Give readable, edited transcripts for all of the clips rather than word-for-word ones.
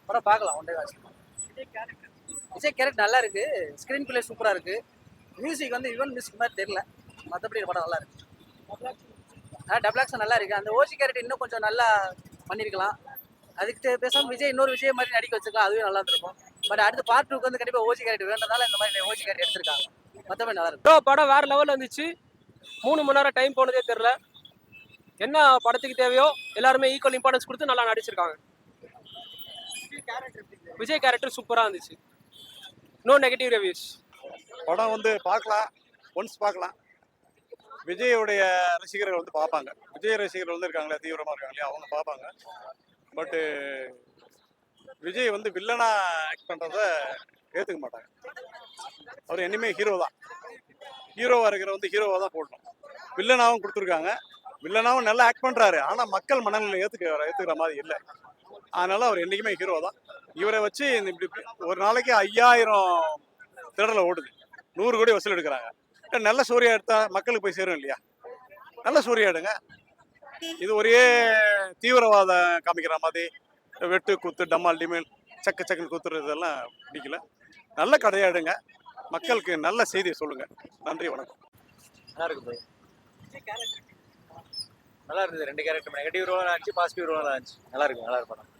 படம் பார்க்கலாம் one day watch. Vijay character நல்லா இருக்கு, ஸ்க்ரீன் பிளே சூப்பராக இருக்கு, மியூசிக் வந்து யுவன் மியூசிக் மாதிரி தெரியல, மற்றபடி படம் நல்லா இருக்கு. டபுள் ஆக்ஷன் நல்லா இருக்கு. அந்த ஓசி கேரக்டர் இன்னும் கொஞ்சம் நல்லா பண்ணியிருக்கலாம். அதுக்கு பேசாமல் விஜய் இன்னொரு விஜய் மாதிரி நடிக்க வச்சிருக்கலாம், அதுவே நல்லா இருந்திருக்கும். பட் அடுத்து பார்ட் 2க்கு வந்து கண்டிப்பாக ஓசி கேரக்டர் வேண்டதால இந்த மாதிரி ஓசி கேரக்டர் எடுத்திருக்காங்க. மற்றபடி நல்லா இருக்கு. படம் வேற லெவலில் இருந்துச்சு. 3 மணி நேரம் டைம் போனதே தெரியல. என்ன படத்துக்கு தேவையோ எல்லாருமே ஈக்குவல் இம்பார்ட்டன்ஸ் கொடுத்து நல்லா நடிச்சிருக்காங்க. விஜய் கேரக்டர் சூப்பராக இருந்துச்சு. No negative reviews. படம் வந்து பார்க்கலாம், ஒன்ஸ் பார்க்கலாம். விஜயோடைய ரசிகர்கள் வந்து பார்ப்பாங்க. விஜய் ரசிகர்கள் வந்து இருக்காங்களே, தீவிரமாக இருக்காங்களே, அவங்க பார்ப்பாங்க. பட்டு விஜய் வந்து வில்லனா ஆக்ட் பண்ணுறத ஏற்றுக்க மாட்டாங்க. அவர் இனிமேல் ஹீரோ தான். ஹீரோவாக இருக்கிற வந்து ஹீரோவாக தான் போடணும். வில்லனாவும் கொடுத்துருக்காங்க. வில்லனாவும் நல்லா ஆக்ட் பண்ணுறாரு. ஆனால் மக்கள் மனநிலை ஏற்றுக்கிற மாதிரி இல்லை. அதனால அவர் என்றைக்குமே ஹீரோ தான். இவரை வச்சு இப்படி ஒரு நாளைக்கு 5000 திரடலை ஓடுது, 100 கோடி வசூல் எடுக்கிறாங்க. நல்ல சூரியா எடுத்தா மக்களுக்கு போய் சேரும் இல்லையா? நல்ல சூரியா எடுங்க. இது ஒரே தீவிரவாதம் காமிக்கிற மாதிரி வெட்டு குத்து டம்மால் டிமேல் சக்கு சக்குன்னு குத்துறதெல்லாம் பிடிக்கல. நல்ல கதையா எடுங்க, மக்களுக்கு நல்ல செய்தியை சொல்லுங்க. நன்றி, வணக்கம். நல்லா இருக்கு ப்ரோ. நல்லா இருந்தது. 2 கேரக்டர் நெகட்டிவ் ரோலாக இருந்துச்சு, பாசிட்டிவ் ரோலாக இருந்துச்சு. நல்லா இருக்கு, நல்லா இருக்கு படம்.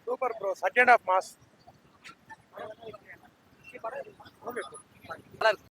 Super bro. Second half mass. நல்லா இருக்கு.